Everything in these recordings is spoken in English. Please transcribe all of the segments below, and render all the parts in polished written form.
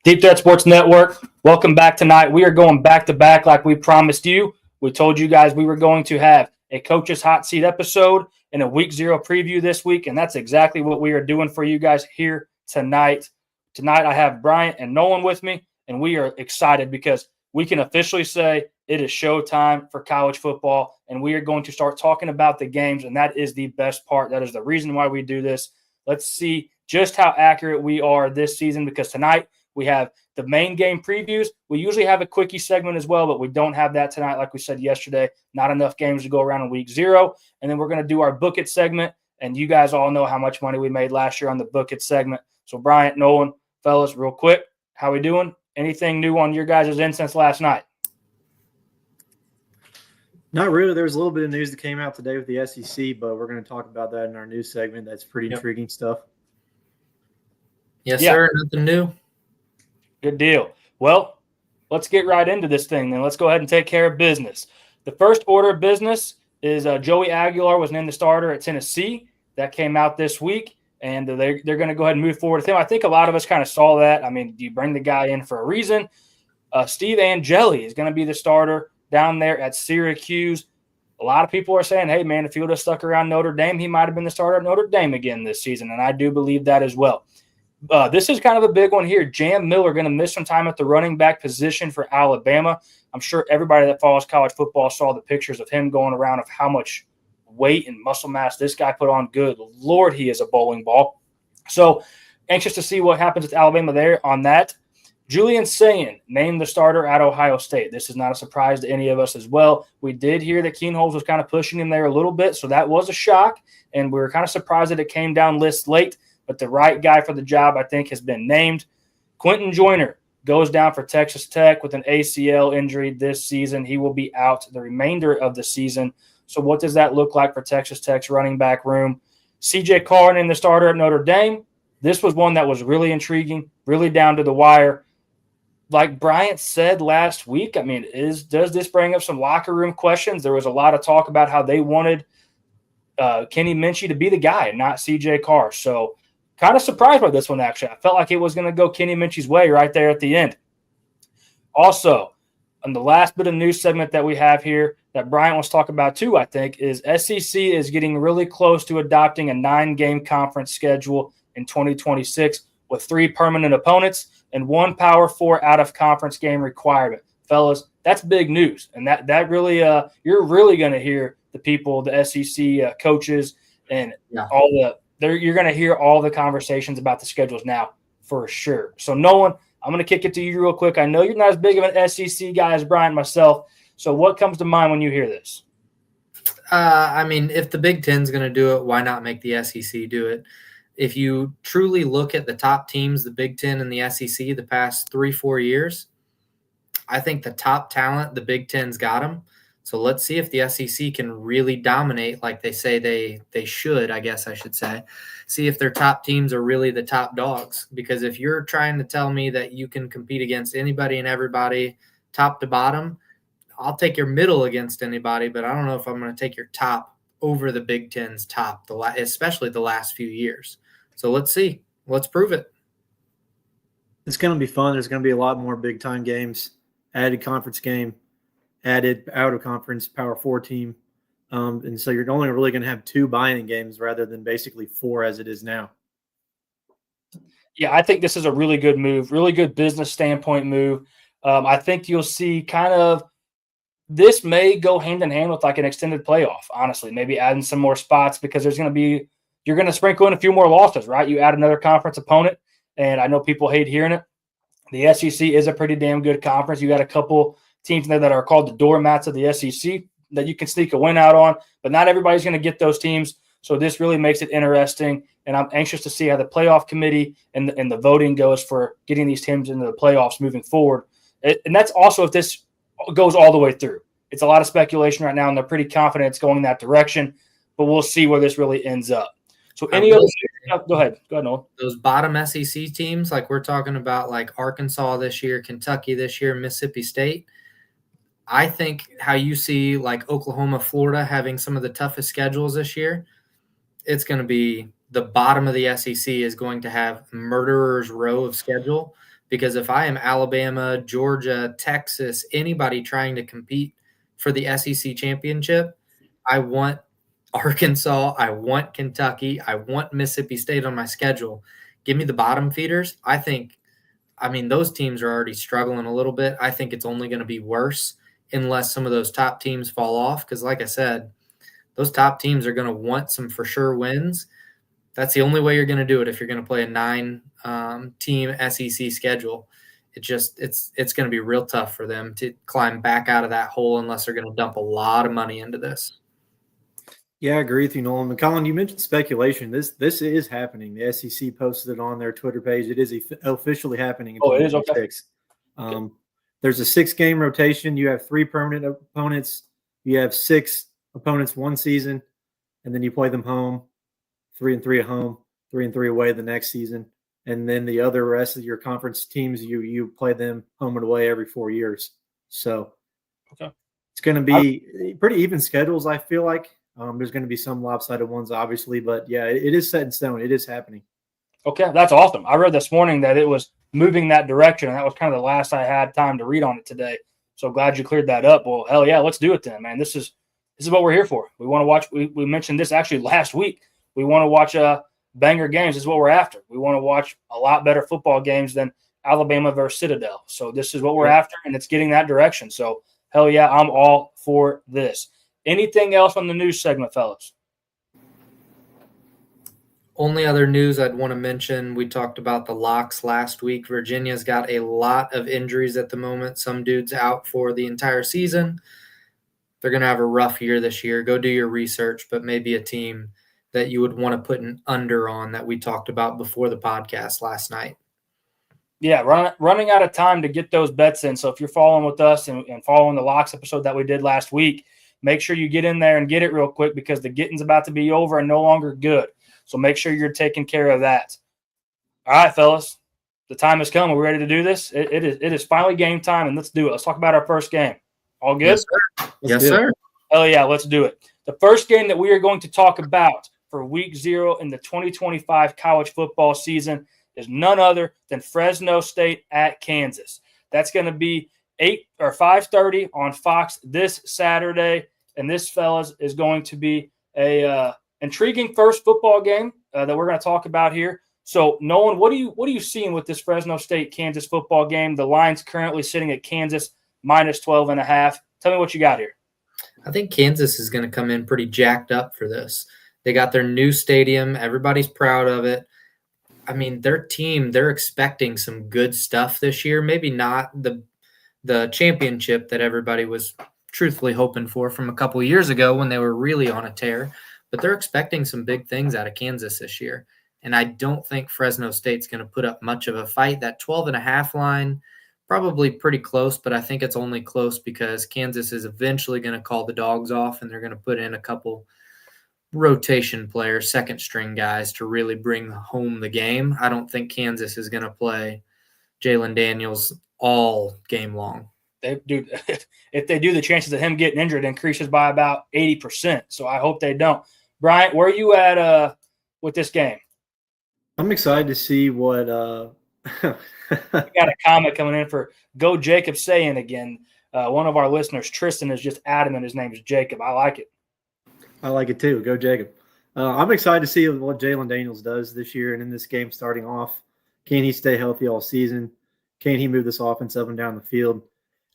Deep Threat Sports Network, welcome back tonight. We are going back to back like we promised you. We told you guys we were going to have a Coach's Hot Seat episode and a Week 0 preview this week, and that's exactly what we are doing for you guys here tonight. Tonight I have Bryant and Nolan with me, and we are excited because we can officially say it is showtime for college football, and we are going to start talking about the games, and that is the best part. That is the reason why we do this. Let's see just how accurate we are this season, because tonight we have the main game previews. We usually have a quickie segment as well, but we don't have that tonight. Like we said yesterday, not enough games to go around in Week 0. And then we're going to do our Book It segment. And you guys all know how much money we made last year on the Book It segment. So Bryant, Nolan, fellas, real quick, how we doing? Anything new on your guys' end since last night? Not really. There was a little bit of news that came out today with the SEC, but we're going to talk about that in our news segment. That's pretty intriguing stuff. Yes, sir. Nothing new. Good deal. Well, let's get right into this thing then. Let's go ahead and take care of business. The first order of business is Joey Aguilar was named the starter at Tennessee. That came out this week, and they're going to go ahead and move forward with him. I think a lot of us kind of saw that. I mean, you bring the guy in for a reason. Steve Angeli is going to be the starter down there at Syracuse. A lot of people are saying, hey, man, if he would have stuck around Notre Dame, he might have been the starter at Notre Dame again this season, and I do believe that as well. This is kind of a big one here. Jam Miller going to miss some time at the running back position for Alabama. I'm sure everybody that follows college football saw the pictures of him going around of how much weight and muscle mass this guy put on. Good Lord, he is a bowling ball. So anxious to see what happens with Alabama there on that. Julian Sayin named the starter at Ohio State. This is not a surprise to any of us as well. We did hear that Keenholz was kind of pushing him there a little bit, so that was a shock, and we were kind of surprised that it came down list late. But the right guy for the job, I think, has been named. Quentin Joyner goes down for Texas Tech with an ACL injury this season. He will be out the remainder of the season. So what does that look like for Texas Tech's running back room? C.J. Carr in the starter at Notre Dame. This was one that was really intriguing, really down to the wire. Like Bryant said last week, I mean, does this bring up some locker room questions? There was a lot of talk about how they wanted Kenny Minchey to be the guy and not C.J. Carr. So kind of surprised by this one, actually. I felt like it was going to go Kenny Minchey's way right there at the end. Also, on the last bit of news segment that we have here that Bryant wants to talk about too, I think, is SEC is getting really close to adopting a 9-game conference schedule in 2026 with 3 permanent opponents and 1 Power 4 out-of-conference game requirement. Fellas, that's big news. And that really you're really going to hear the people, the SEC coaches, and all the you're going to hear all the conversations about the schedules now for sure. So, Nolan, I'm going to kick it to you real quick. I know you're not as big of an SEC guy as Brian myself. So what comes to mind when you hear this? I mean, if the Big Ten's going to do it, why not make the SEC do it? If you truly look at the top teams, the Big Ten and the SEC, the past 3-4 years, I think the top talent, the Big Ten's got them. So let's see if the SEC can really dominate like they say they should, I guess I should say. See if their top teams are really the top dogs. Because if you're trying to tell me that you can compete against anybody and everybody top to bottom, I'll take your middle against anybody, but I don't know if I'm going to take your top over the Big Ten's top, especially the last few years. So let's see. Let's prove it. It's going to be fun. There's going to be a lot more big-time games, added conference game, added out-of-conference Power 4 team. And so you're only really going to have 2 buy-in games rather than basically 4 as it is now. Yeah, I think this is a really good move, really good business standpoint move. I think you'll see kind of this may go hand in hand with like an extended playoff, honestly, maybe adding some more spots because there's going to be – you're going to sprinkle in a few more losses, right? You add another conference opponent, and I know people hate hearing it. The SEC is a pretty damn good conference. You got a couple – teams there that are called the doormats of the SEC that you can sneak a win out on, but not everybody's going to get those teams. So this really makes it interesting, and I'm anxious to see how the playoff committee and the voting goes for getting these teams into the playoffs moving forward. And that's also if this goes all the way through. It's a lot of speculation right now, and they're pretty confident it's going in that direction, but we'll see where this really ends up. So any other – go ahead. Go ahead, Noel. Those bottom SEC teams, like we're talking about like Arkansas this year, Kentucky this year, Mississippi State – I think how you see like Oklahoma, Florida having some of the toughest schedules this year, it's going to be the bottom of the SEC is going to have murderer's row of schedule Because if I am Alabama, Georgia, Texas, anybody trying to compete for the SEC championship, I want Arkansas, I want Kentucky, I want Mississippi State on my schedule. Give me the bottom feeders. I mean, those teams are already struggling a little bit. I think it's only going to be worse unless some of those top teams fall off. Because, like I said, those top teams are going to want some for sure wins. That's the only way you're going to do it if you're going to play a 9-team SEC schedule. It's going to be real tough for them to climb back out of that hole unless they're going to dump a lot of money into this. Yeah, I agree with you, Nolan. And Colin, you mentioned speculation. This is happening. The SEC posted it on their Twitter page. It is officially happening in 2026. Okay. There's a 6-game rotation. You have 3 permanent opponents. You have 6 opponents one season, and then you play them home, 3-3 at home, 3-3 away the next season. And then the other rest of your conference teams, you play them home and away every 4 years. So it's going to be pretty even schedules, I feel like. There's going to be some lopsided ones, obviously, but yeah, it is set in stone. It is happening. Okay, that's awesome. I read this morning that it was moving that direction, and that was kind of the last I had time to read on it today. So glad you cleared that up. Well, hell yeah, let's do it then, man. This is what we're here for. We want to watch. We mentioned this actually last week. We want to watch banger games. This is what we're after. We want to watch a lot better football games than Alabama versus Citadel. So this is what we're after, and it's getting that direction. So hell yeah, I'm all for this. Anything else on the news segment, fellas? Only other news I'd want to mention, we talked about the locks last week. Virginia's got a lot of injuries at the moment. Some dudes out for the entire season. They're going to have a rough year this year. Go do your research, but maybe a team that you would want to put an under on that we talked about before the podcast last night. Yeah, running out of time to get those bets in. So if you're following with us and following the locks episode that we did last week, make sure you get in there and get it real quick because the getting's about to be over and no longer good. So make sure you're taking care of that. All right, fellas, the time has come. Are we ready to do this? It is finally game time, and let's do it. Let's talk about our first game. All good? Yes, sir. Hell yeah, let's do it. The first game that we are going to talk about for week 0 in the 2025 college football season is none other than Fresno State at Kansas. That's going to be 8 or 5:30 on Fox this Saturday. And this, fellas, is going to be a intriguing first football game that we're going to talk about here. So, Nolan, what are you seeing with this Fresno State-Kansas football game? The line's currently sitting at Kansas minus 12.5. Tell me what you got here. I think Kansas is going to come in pretty jacked up for this. They got their new stadium. Everybody's proud of it. I mean, their team, they're expecting some good stuff this year. Maybe not the championship that everybody was truthfully hoping for from a couple of years ago when they were really on a tear, but they're expecting some big things out of Kansas this year. And I don't think Fresno State's going to put up much of a fight. That 12.5 line, probably pretty close, but I think it's only close because Kansas is eventually going to call the dogs off and they're going to put in a couple rotation players, second string guys to really bring home the game. I don't think Kansas is going to play Jalen Daniels all game long. If they do, the chances of him getting injured increases by about 80%. So I hope they don't. Bryant, where are you at with this game? I'm excited to see what We got a comment coming in for Go Jacob saying again. One of our listeners, Tristan, is just adamant his name is Jacob. I like it. I like it too. Go Jacob. I'm excited to see what Jalen Daniels does this year and in this game starting off. Can he stay healthy all season? Can he move this offense up and down the field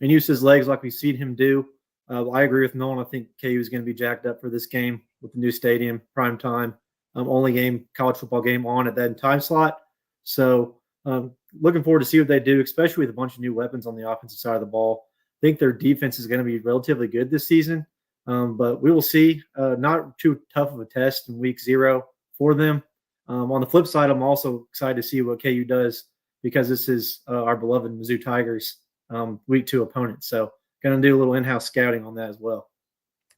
and use his legs like we've seen him do? I agree with Nolan. I think KU is going to be jacked up for this game with the new stadium, prime time, only college football game on at that time slot. So looking forward to see what they do, especially with a bunch of new weapons on the offensive side of the ball. I think their defense is going to be relatively good this season, but we will see. Not too tough of a test in week 0 for them. On the flip side, I'm also excited to see what KU does because this is our beloved Mizzou Tigers week 2 opponent. So going to do a little in-house scouting on that as well.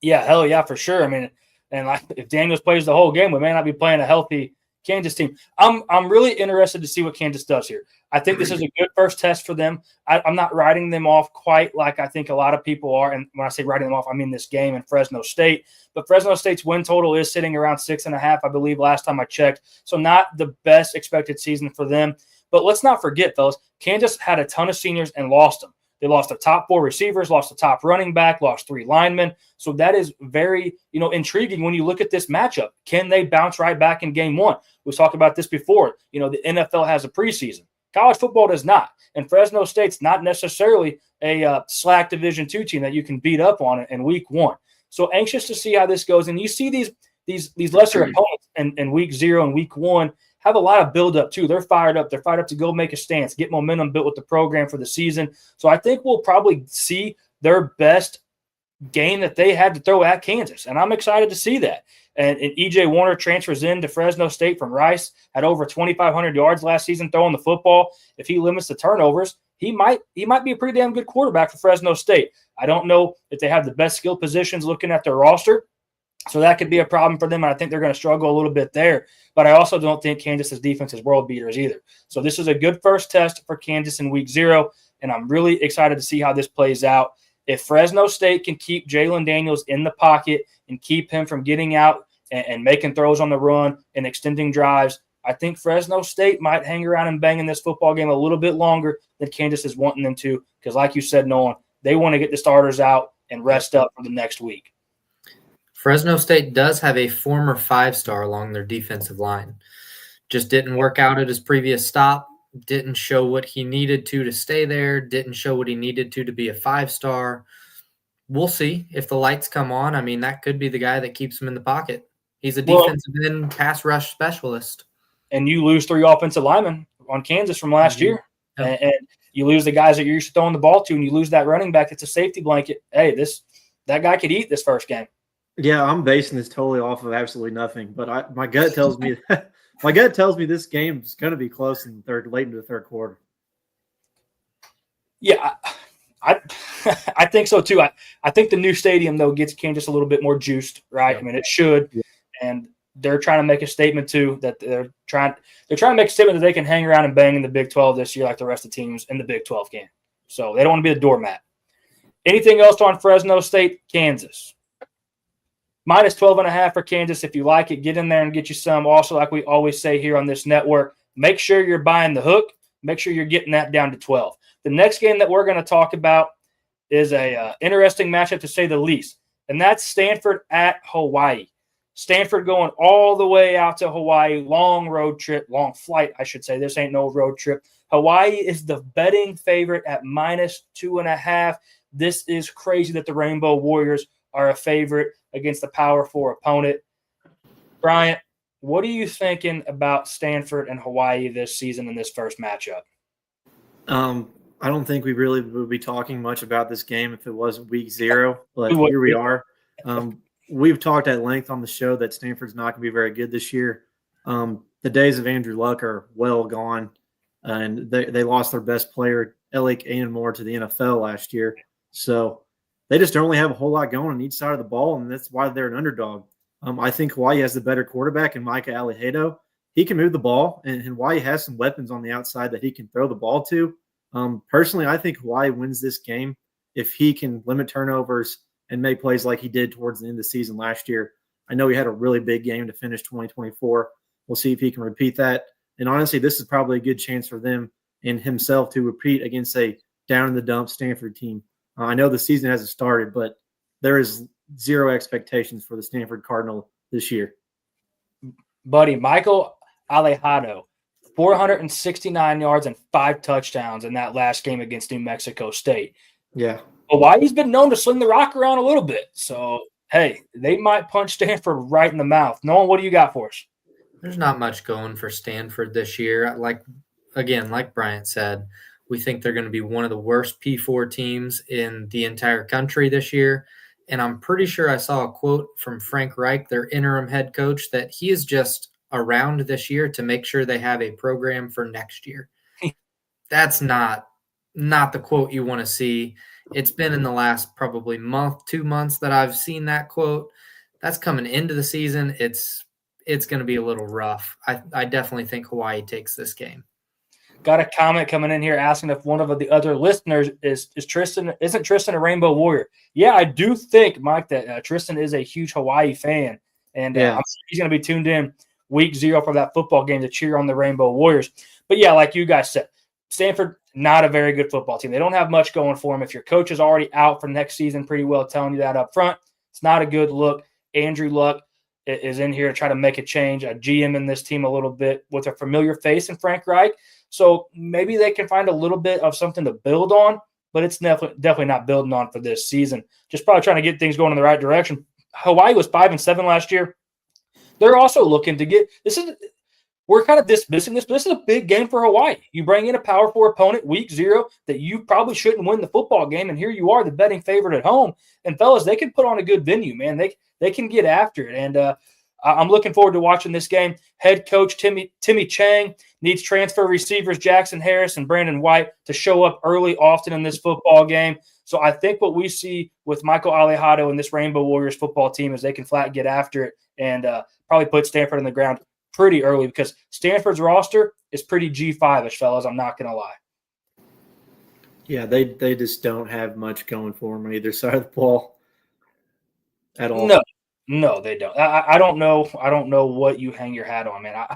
Yeah, hell yeah, for sure. I mean, and like if Daniels plays the whole game, we may not be playing a healthy Kansas team. I'm really interested to see what Kansas does here. I think this is a good first test for them. I'm not writing them off quite like I think a lot of people are. And when I say writing them off, I mean this game in Fresno State. But Fresno State's win total is sitting around 6.5, I believe, last time I checked. So not the best expected season for them. But let's not forget, fellas, Kansas had a ton of seniors and lost them. They lost their top 4 receivers, lost the top running back, lost 3 linemen. So that is very, intriguing when you look at this matchup. Can they bounce right back in game 1? We've talked about this before. The NFL has a preseason. College football does not. And Fresno State's not necessarily a slack Division II team that you can beat up on in week 1. So anxious to see how this goes. And you see these lesser opponents in week 0 and week 1 have a lot of buildup too. They're fired up. They're fired up to go make a stance, get momentum built with the program for the season. So I think we'll probably see their best game that they had to throw at Kansas. And I'm excited to see that. And E.J. Warner transfers into Fresno State from Rice, had over 2,500 yards last season throwing the football. If he limits the turnovers, he might be a pretty damn good quarterback for Fresno State. I don't know if they have the best skill positions looking at their roster. So that could be a problem for them, and I think they're going to struggle a little bit there. But I also don't think Kansas's defense is world beaters either. So this is a good first test for Kansas in week 0, and I'm really excited to see how this plays out. If Fresno State can keep Jalen Daniels in the pocket and keep him from getting out and making throws on the run and extending drives, I think Fresno State might hang around and bang in this football game a little bit longer than Kansas is wanting them to because, like you said, Nolan, they want to get the starters out and rest up for the next week. Fresno State does have a former 5-star along their defensive line. Just didn't work out at his previous stop, didn't show what he needed to stay there, didn't show what he needed to be a 5-star. We'll see if the lights come on. I mean, that could be the guy that keeps him in the pocket. He's a defensive end pass rush specialist. And you lose 3 offensive linemen on Kansas from last year. Yep. And you lose the guys that you're used to throwing the ball to, and you lose that running back. It's a safety blanket. Hey, that guy could eat this first game. Yeah, I'm basing this totally off of absolutely nothing, but my gut tells me this game is going to be close in late into the third quarter. Yeah, I think so too. I think the new stadium though gets Kansas a little bit more juiced, right? Yeah. I mean, it should, and they're trying to make a statement too that they're trying to make a statement that they can hang around and bang in the Big 12 this year like the rest of the teams in the Big 12 can. So they don't want to be a doormat. Anything else on Fresno State, Kansas? Minus 12.5 for Kansas. If you like it, get in there and get you some. Also, like we always say here on this network, make sure you're buying the hook. Make sure you're getting that down to 12. The next game that we're going to talk about is a interesting matchup to say the least, and that's Stanford at Hawaii. Stanford going all the way out to Hawaii, long flight, I should say. This ain't no road trip. Hawaii is the betting favorite at minus 2.5. This is crazy that the Rainbow Warriors are a favorite against the Power 4 opponent. Bryant, what are you thinking about Stanford and Hawaii this season in this first matchup? I don't think we really would be talking much about this game if it wasn't week 0, but here we are. We've talked at length on the show that Stanford's not going to be very good this year. The days of Andrew Luck are well gone, and they lost their best player, Alec Moore, to the NFL last year. So they just don't really have a whole lot going on each side of the ball, and that's why they're an underdog. I think Hawaii has the better quarterback in Micah Alejado. He can move the ball, and Hawaii has some weapons on the outside that he can throw the ball to. Personally, I think Hawaii wins this game if he can limit turnovers and make plays like he did towards the end of the season last year. I know he had a really big game to finish 2024. We'll see if he can repeat that. And honestly, this is probably a good chance for them and himself to repeat against a down-in-the-dump Stanford team. I know the season hasn't started, but there is zero expectations for the Stanford Cardinal this year. Buddy, Michael Alejado, 469 yards and 5 touchdowns in that last game against New Mexico State. Yeah. Hawaii's been known to sling the rock around a little bit. So, hey, they might punch Stanford right in the mouth. Nolan, what do you got for us? There's not much going for Stanford this year. Like Bryant said, we think they're going to be one of the worst P4 teams in the entire country this year. And I'm pretty sure I saw a quote from Frank Reich, their interim head coach, that he is just around this year to make sure they have a program for next year. That's not the quote you want to see. It's been in the last probably month, 2 months that I've seen that quote. That's coming into the season. It's going to be a little rough. I definitely think Hawaii takes this game. Got a comment coming in here asking if one of the other listeners is Tristan. Isn't Tristan a Rainbow Warrior? Yeah, I do think, Mike, that Tristan is a huge Hawaii fan, and I'm sure he's going to be tuned in week 0 for that football game to cheer on the Rainbow Warriors. But yeah, like you guys said, Stanford, not a very good football team. They don't have much going for them. If your coach is already out for next season, pretty well telling you that up front, it's not a good look. Andrew Luck is in here to try to make a change, a GM in this team a little bit with a familiar face in Frank Reich. So maybe they can find a little bit of something to build on, but it's definitely not building on for this season. Just probably trying to get things going in the right direction. Hawaii was 5-7 last year. They're also looking to get we're kind of dismissing this, but this is a big game for Hawaii. You bring in a Power 4 opponent week 0 that you probably shouldn't win the football game, and here you are, the betting favorite at home. And fellas, they can put on a good venue, man. They can get after it. And I'm looking forward to watching this game. Head coach Timmy Chang needs transfer receivers Jackson Harris and Brandon White to show up early often in this football game. So I think what we see with Michael Alejado and this Rainbow Warriors football team is they can flat get after it and probably put Stanford on the ground pretty early, because Stanford's roster is pretty G5-ish, fellas. I'm not going to lie. Yeah, they just don't have much going for them on either side of the ball at all. No, they don't. I don't know. I don't know what you hang your hat on, man.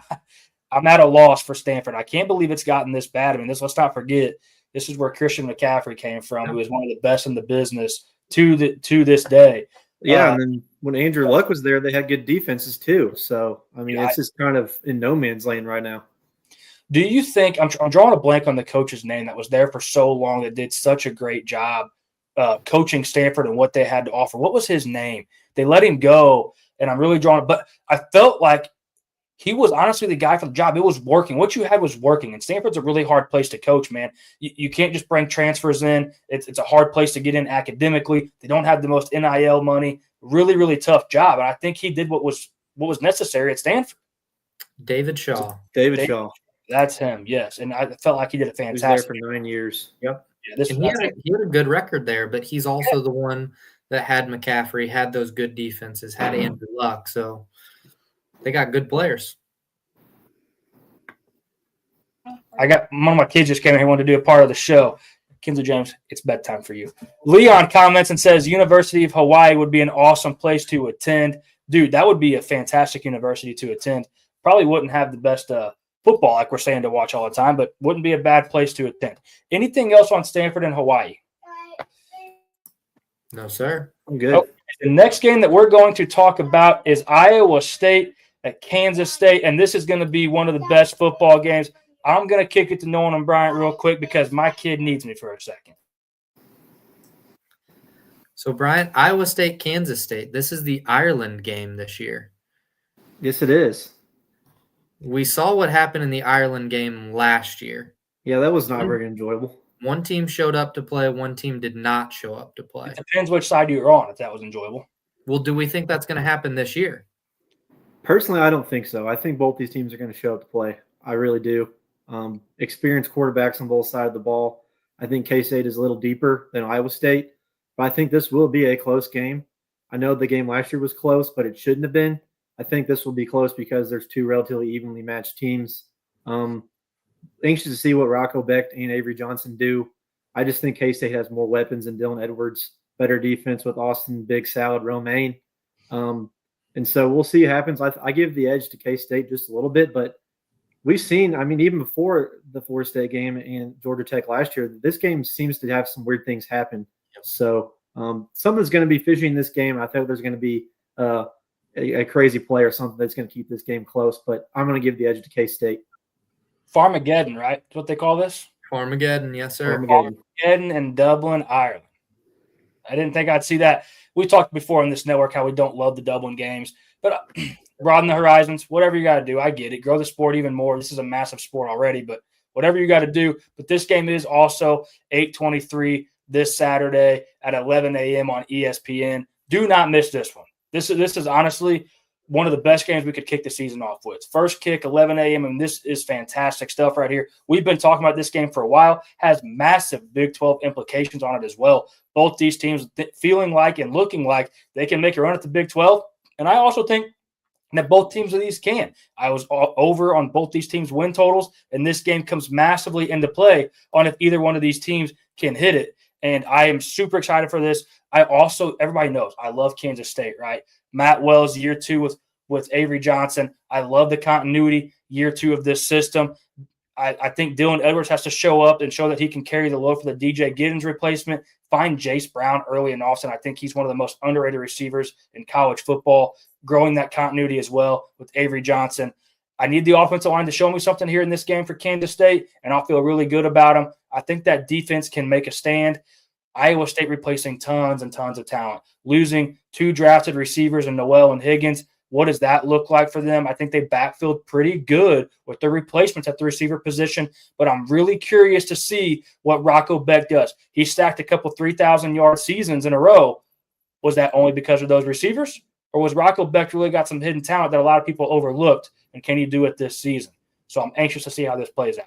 I'm at a loss for Stanford. I can't believe it's gotten this bad. I mean, let's not forget, this is where Christian McCaffrey came from, who is one of the best in the business to this day. Yeah, and then when Andrew Luck was there, they had good defenses too. So, I mean, it's just kind of in no man's land right now. Do you think – I'm drawing a blank on the coach's name that was there for so long that did such a great job coaching Stanford and what they had to offer. What was his name? They let him go, and I'm really drawing – but I felt like he was honestly the guy for the job. It was working. What you had was working, and Stanford's a really hard place to coach, man. You can't just bring transfers in. It's a hard place to get in academically. They don't have the most NIL money. Really, really tough job, and I think he did what was necessary at Stanford. David Shaw. David Shaw. That's him, yes. And I felt like he did a fantastic. He was there for 9 years. Yep. Yeah, he had a good record there, but he's also the one that had McCaffrey, had those good defenses, had Andrew Luck. So they got good players. I got one of my kids just came in here, wanted to do a part of the show. Kinsley James, it's bedtime for you. Leon comments and says, University of Hawaii would be an awesome place to attend. Dude, that would be a fantastic university to attend. Probably wouldn't have the best football, like we're saying, to watch all the time, but wouldn't be a bad place to attend. Anything else on Stanford and Hawaii? No, sir. I'm good. Oh, the next game that we're going to talk about is Iowa State at Kansas State, and this is going to be one of the best football games. I'm going to kick it to Nolan and Bryant real quick because my kid needs me for a second. So, Bryant, Iowa State, Kansas State. This is the Ireland game this year. Yes, it is. We saw what happened in the Ireland game last year. Yeah, that was not very enjoyable. One team showed up to play. One team did not show up to play. It depends which side you're on if that was enjoyable. Well, do we think that's going to happen this year? Personally, I don't think so. I think both these teams are going to show up to play. I really do. Experienced quarterbacks on both sides of the ball. I think K-State is a little deeper than Iowa State, but I think this will be a close game. I know the game last year was close, but it shouldn't have been. I think this will be close because there's two relatively evenly matched teams. Anxious to see what Rocco Becht and Avery Johnson do. I just think K-State has more weapons than Dylan Edwards, better defense with Austin Big Salad Romaine. And so we'll see what happens. I give the edge to K-State just a little bit, but we've seen, I mean, even before the Florida State game and Georgia Tech last year, this game seems to have some weird things happen. So someone's going to be fishing this game. I think there's going to be a crazy play or something that's going to keep this game close, but I'm going to give the edge to K-State. Farmageddon, right? That's what they call this? Farmageddon, yes, sir. Farmageddon in Dublin, Ireland. I didn't think I'd see that. We talked before on this network how we don't love the Dublin games, but broaden the horizons, whatever you got to do. I get it. Grow the sport even more. This is a massive sport already, but whatever you got to do. But this game is also 8:23 this Saturday at 11 a.m. on ESPN. Do not miss this one. This is honestly one of the best games we could kick the season off with. First kick, 11 a.m., and this is fantastic stuff right here. We've been talking about this game for a while. Has massive Big 12 implications on it as well. Both these teams feeling like and looking like they can make a run at the Big 12. And I also think that both teams of these can. I was over on both these teams' win totals, and this game comes massively into play on if either one of these teams can hit it. And I am super excited for this. Everybody knows, I love Kansas State, right? Matt Wells, year 2 with Avery Johnson. I love the continuity, year 2 of this system. I think Dylan Edwards has to show up and show that he can carry the load for the DJ Giddens replacement. Find Jace Brown early in Austin. I think he's one of the most underrated receivers in college football, growing that continuity as well with Avery Johnson. I need the offensive line to show me something here in this game for Kansas State, and I'll feel really good about them. I think that defense can make a stand. Iowa State replacing tons and tons of talent, losing 2 drafted receivers in Noel and Higgins. What does that look like for them? I think they backfilled pretty good with their replacements at the receiver position, but I'm really curious to see what Rocco Beck does. He stacked a couple 3,000-yard seasons in a row. Was that only because of those receivers? Or was Rocco Beck really got some hidden talent that a lot of people overlooked, and can he do it this season? So I'm anxious to see how this plays out.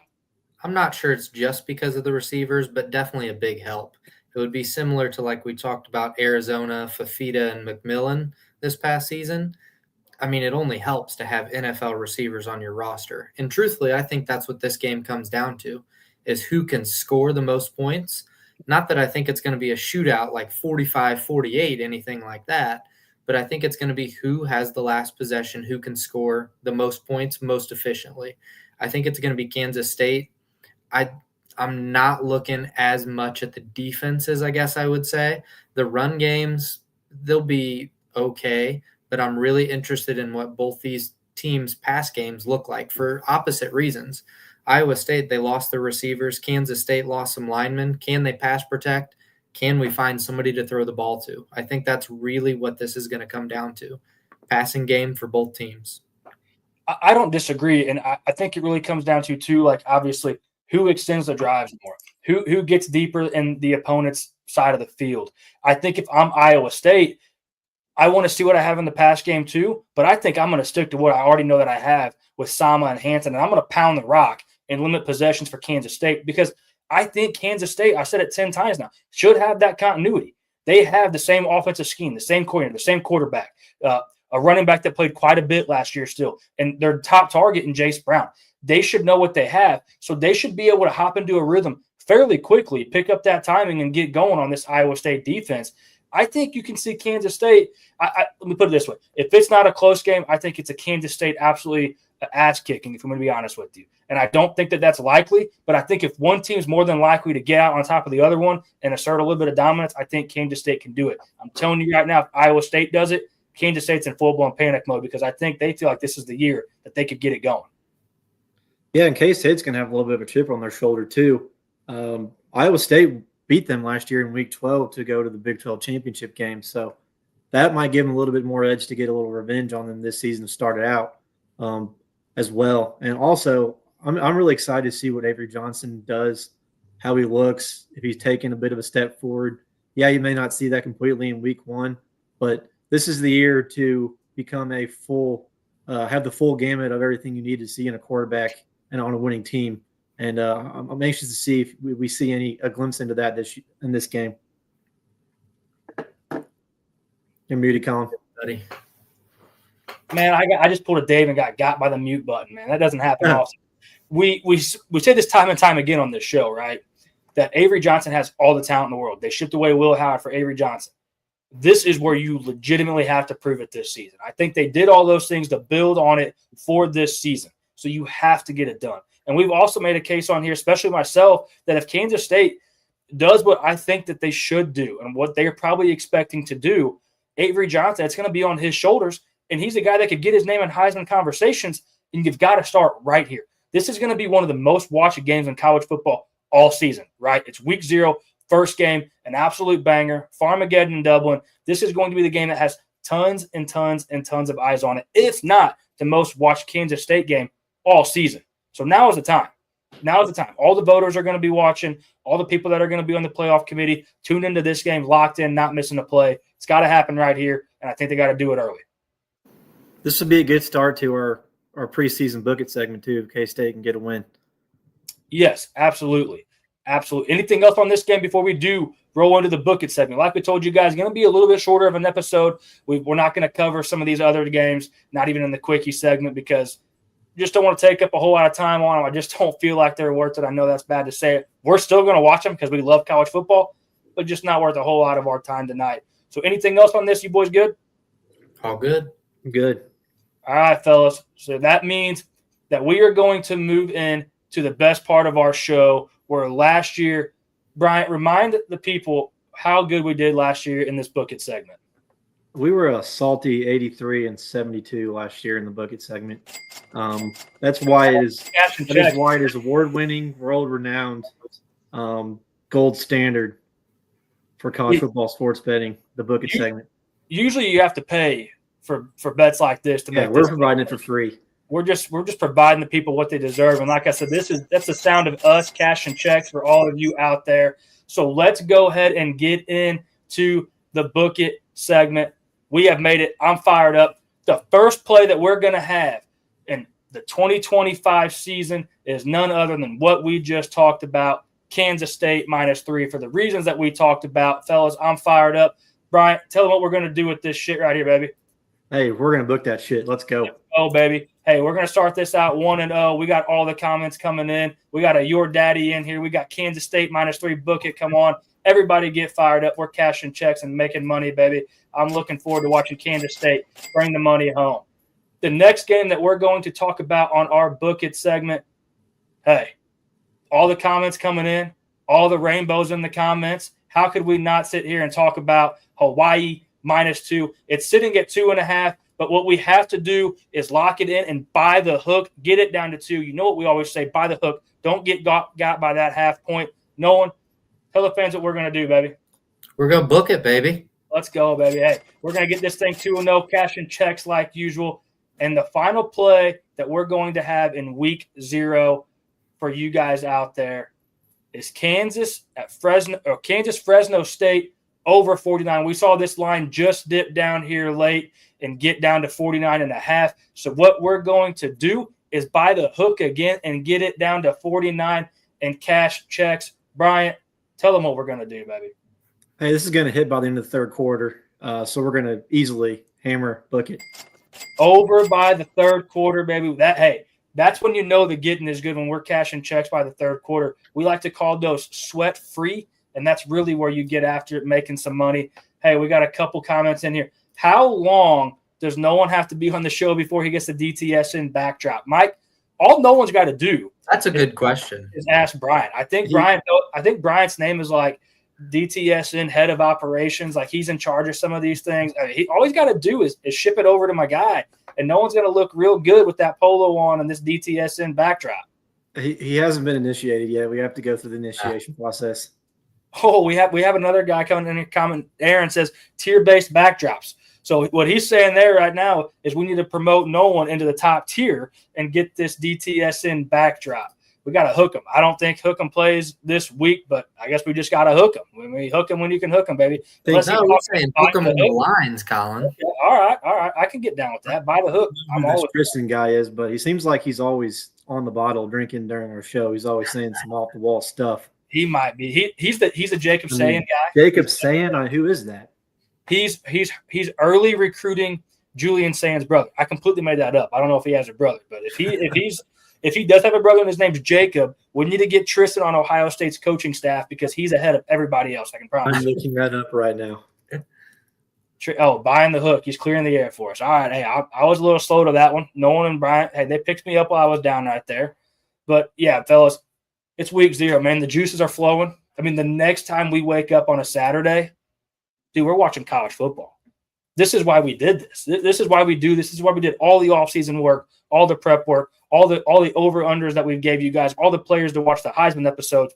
I'm not sure it's just because of the receivers, but definitely a big help. It would be similar to like we talked about Arizona, Fafita, and McMillan this past season. I mean, it only helps to have NFL receivers on your roster. And truthfully, I think that's what this game comes down to, is who can score the most points. Not that I think it's going to be a shootout like 45-48, anything like that, but I think it's going to be who has the last possession, who can score the most points most efficiently. I think it's going to be Kansas State. I'm not looking as much at the defenses, I guess I would say. The run games, they'll be okay, but I'm really interested in what both these teams' pass games look like for opposite reasons. Iowa State, they lost their receivers. Kansas State lost some linemen. Can they pass protect? Can we find somebody to throw the ball to? I think that's really what this is going to come down to. Passing game for both teams. I don't disagree, and I think it really comes down to, too, like, obviously, who extends the drives more, who gets deeper in the opponent's side of the field. I think if I'm Iowa State, I want to see what I have in the pass game too, but I think I'm going to stick to what I already know that I have with Sama and Hansen, and I'm going to pound the rock and limit possessions for Kansas State because I think Kansas State, I said it 10 times now, should have that continuity. They have the same offensive scheme, the same coordinator, the same quarterback, a running back that played quite a bit last year still, and their top target in Jace Brown. They should know what they have, so they should be able to hop into a rhythm fairly quickly, pick up that timing, and get going on this Iowa State defense. I think you can see Kansas State. Let me put it this way. If it's not a close game, I think it's a Kansas State absolutely ass-kicking, if I'm going to be honest with you. And I don't think that that's likely, but I think if one team's more than likely to get out on top of the other one and assert a little bit of dominance, I think Kansas State can do it. I'm telling you right now, if Iowa State does it, Kansas State's in full-blown panic mode because I think they feel like this is the year that they could get it going. Yeah, and K-State's going to have a little bit of a chip on their shoulder too. Iowa State beat them last year in Week 12 to go to the Big 12 championship game. So that might give them a little bit more edge to get a little revenge on them this season to start it out as well. And also, I'm really excited to see what Avery Johnson does, how he looks, if he's taking a bit of a step forward. Yeah, you may not see that completely in Week 1, but this is the year to become a full have the full gamut of everything you need to see in a quarterback and on a winning team. And I'm anxious to see if we see a glimpse into that in this game. You're muted, Colin. Buddy. Man, I just pulled a Dave and got by the mute button, man. That doesn't happen often. We say this time and time again on this show, right? That Avery Johnson has all the talent in the world. They shipped away Will Howard for Avery Johnson. This is where you legitimately have to prove it this season. I think they did all those things to build on it for this season. So you have to get it done. And we've also made a case on here, especially myself, that if Kansas State does what I think that they should do and what they're probably expecting to do, Avery Johnson, it's going to be on his shoulders. And he's a guy that could get his name in Heisman conversations. And you've got to start right here. This is going to be one of the most watched games in college football all season, right? It's Week 0, first game, an absolute banger, Farmageddon in Dublin. This is going to be the game that has tons and tons and tons of eyes on it, if not the most watched Kansas State game all season. So now is the time. Now is the time. All the voters are going to be watching. All the people that are going to be on the playoff committee tuned into this game, locked in, not missing a play. It's got to happen right here, and I think they got to do it early. This would be a good start to our preseason book it segment too if K-State can get a win. Yes, absolutely. Absolutely. Anything else on this game before we do roll into the book it segment? Like we told you guys, going to be a little bit shorter of an episode. We're not going to cover some of these other games, not even in the quickie segment, because just don't want to take up a whole lot of time on them. I just don't feel like they're worth it. I know that's bad to say it. We're still going to watch them because we love college football, but just not worth a whole lot of our time tonight. So anything else on this? You boys good? All good. Good. All right, fellas. So that means that we are going to move in to the best part of our show, where last year, Bryant, remind the people how good we did last year in this Book It segment. We were a salty 83-72 last year in the Book It segment. That's why it is. That is why it is award-winning, world-renowned, gold standard for college football sports betting. The Book It segment. Usually, you have to pay for bets like this to make. We're providing it for free. We're just providing the people what they deserve. And like I said, that's the sound of us cashing checks for all of you out there. So let's go ahead and get into the Book It segment. We have made it. I'm fired up. The first play that we're going to have in the 2025 season is none other than what we just talked about, Kansas State -3 for the reasons that we talked about. Fellas, I'm fired up. Bryant, tell them what we're going to do with this shit right here, baby. Hey, we're going to book that shit. Let's go. Oh, baby. Hey, we're going to start this out 1-0. We got all the comments coming in. We got a Your Daddy in here. We got Kansas State -3. Book it. Come on. Everybody get fired up. We're cashing checks and making money, baby. I'm looking forward to watching Kansas State bring the money home. The next game that we're going to talk about on our Book It segment, hey, all the comments coming in, all the rainbows in the comments. How could we not sit here and talk about Hawaii -2? It's sitting at 2.5. But what we have to do is lock it in and buy the hook, get it down to 2. You know what we always say, buy the hook. Don't get got by that half point. No one. Tell the fans what we're going to do, baby. We're going to book it, baby. Let's go, baby. Hey, we're going to get this thing 2-0, cashing checks like usual. And the final play that we're going to have in week 0 for you guys out there is Kansas Fresno State over 49. We saw this line just dip down here late and get down to 49.5. So what we're going to do is buy the hook again and get it down to 49 and cash checks. Bryant, tell them what we're going to do, baby. Hey, this is going to hit by the end of the third quarter. So we're going to easily hammer Book It. Over by the third quarter, baby. That's when you know the getting is good, when we're cashing checks by the third quarter. We like to call those sweat-free, and that's really where you get after it, making some money. Hey, we got a couple comments in here. How long does no one have to be on the show before he gets the DTSN backdrop? Mike, all no one's got to do. That's a good question. Is ask Brian. I think Brian's name is like DTSN head of operations. Like he's in charge of some of these things. I mean, all he's got to do is ship it over to my guy, and no one's going to look real good with that polo on and this DTSN backdrop. He hasn't been initiated yet. We have to go through the initiation process. Oh, we have another guy coming in here. Comment. Aaron says tier-based backdrops. So what he's saying there right now is we need to promote no one into the top tier and get this DTSN backdrop. We got to hook them. I don't think Hook 'em plays this week, but I guess we just got to hook them. We hook them when you can hook them, baby. We're saying hook them in the lines, Colin. Okay. All right. I can get down with that. Buy the hook. I'm always Kristen guy is, but he seems like he's always on the bottle drinking during our show. He's always saying some off the wall stuff. He might be. He's the Jacob Sayan guy. Jacob Sayan? Who is that? He's early recruiting Julian Sayan's brother. I completely made that up. I don't know if he has a brother, but if he does have a brother and his name's Jacob, we need to get Tristan on Ohio State's coaching staff because he's ahead of everybody else. I can promise. I'm looking that up right now. Oh, buying the hook. He's clearing the air for us. All right. Hey, I was a little slow to that one. Nolan and Bryant, hey, they picked me up while I was down right there. But yeah, fellas, it's week 0, man. The juices are flowing. I mean, the next time we wake up on a Saturday, dude, we're watching college football. This is why we did this. This is why we do this. This is why we did all the offseason work, all the prep work, all the over-unders that we gave you guys, all the players to watch the Heisman episodes,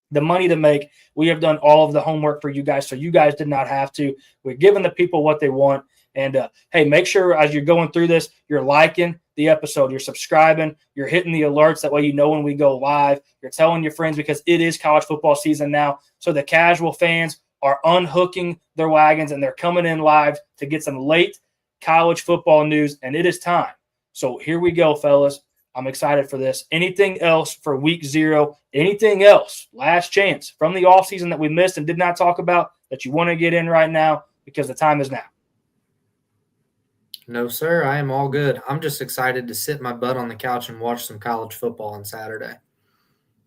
the money to make. We have done all of the homework for you guys, so you guys did not have to. We're giving the people what they want. And, hey, make sure as you're going through this, you're liking the episode, you're subscribing, you're hitting the alerts. That way you know when we go live. You're telling your friends because it is college football season now. So the casual fans are unhooking their wagons, and they're coming in live to get some late college football news, and it is time. So here we go, fellas. I'm excited for this. Anything else for week 0? Anything else? Last chance from the offseason that we missed and did not talk about that you want to get in right now because the time is now. No, sir. I am all good. I'm just excited to sit my butt on the couch and watch some college football on Saturday.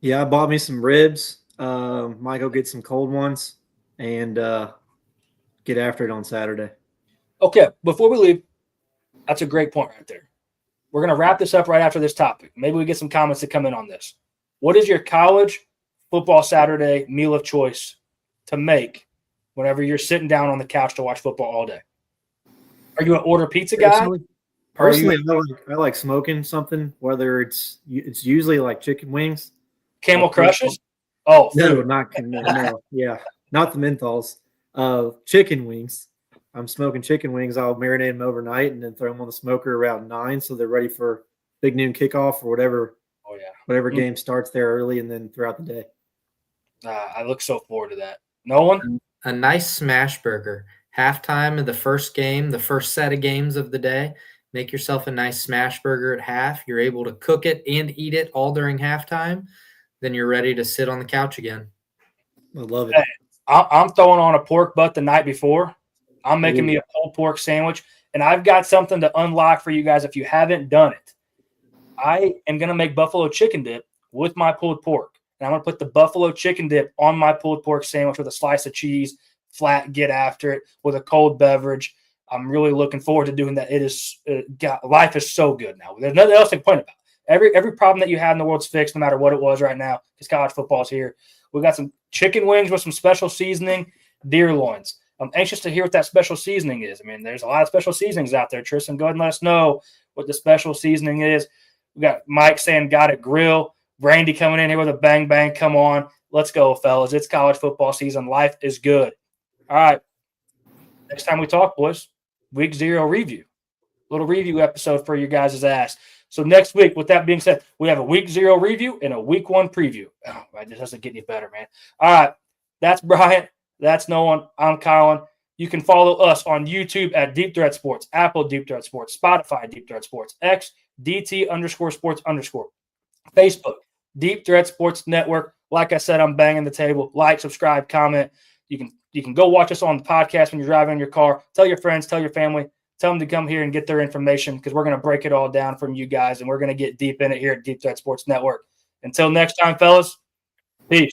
Yeah, I bought me some ribs. Might go get some cold ones and get after it on Saturday. Okay, before we leave, that's a great point right there. We're going to wrap this up right after this topic. Maybe we get some comments to come in on this. What is your college football Saturday meal of choice to make whenever you're sitting down on the couch to watch football all day? Are you an order pizza guy? Personally, I like smoking something, whether it's usually like chicken wings. Camel Crushes? Oh, no, yeah, not the menthols. Chicken wings. I'm smoking chicken wings. I'll marinate them overnight and then throw them on the smoker around 9, so they're ready for big noon kickoff or whatever. Oh yeah, whatever game starts there early and then throughout the day. I look so forward to that. Nolan? A nice smash burger. Halftime of the first game, the first set of games of the day. Make yourself a nice smash burger at half. You're able to cook it and eat it all during halftime. Then you're ready to sit on the couch again. I love it. Hey, I'm throwing on a pork butt the night before. I'm making me a pulled pork sandwich, and I've got something to unlock for you guys if you haven't done it. I am going to make buffalo chicken dip with my pulled pork, and I'm going to put the buffalo chicken dip on my pulled pork sandwich with a slice of cheese, flat, get after it with a cold beverage. I'm really looking forward to doing that. It is life is so good now. There's nothing else to complain about. Every problem that you had in the world's fixed, no matter what it was right now, because college football is here. We got some chicken wings with some special seasoning, deer loins. I'm anxious to hear what that special seasoning is. I mean, there's a lot of special seasonings out there. Tristan, go ahead and let us know what the special seasoning is. We got Mike saying got a grill. Randy coming in here with a bang bang. Come on. Let's go, fellas. It's college football season. Life is good. All right. Next time we talk, boys, week 0 review. Little review episode for you guys' ass. So next week, with that being said, we have a week 0 review and a week 1 preview. Oh, it doesn't get any better, man. All right. That's Brian. That's Nolan. I'm Colin. You can follow us on YouTube at Deep Threat Sports, Apple Deep Threat Sports, Spotify Deep Threat Sports, X DT_sports_, Facebook Deep Threat Sports Network. Like I said, I'm banging the table. Like, subscribe, comment. You can go watch us on the podcast when you're driving in your car. Tell your friends, tell your family, tell them to come here and get their information because we're going to break it all down from you guys and we're going to get deep in it here at Deep Threat Sports Network. Until next time, fellas, peace.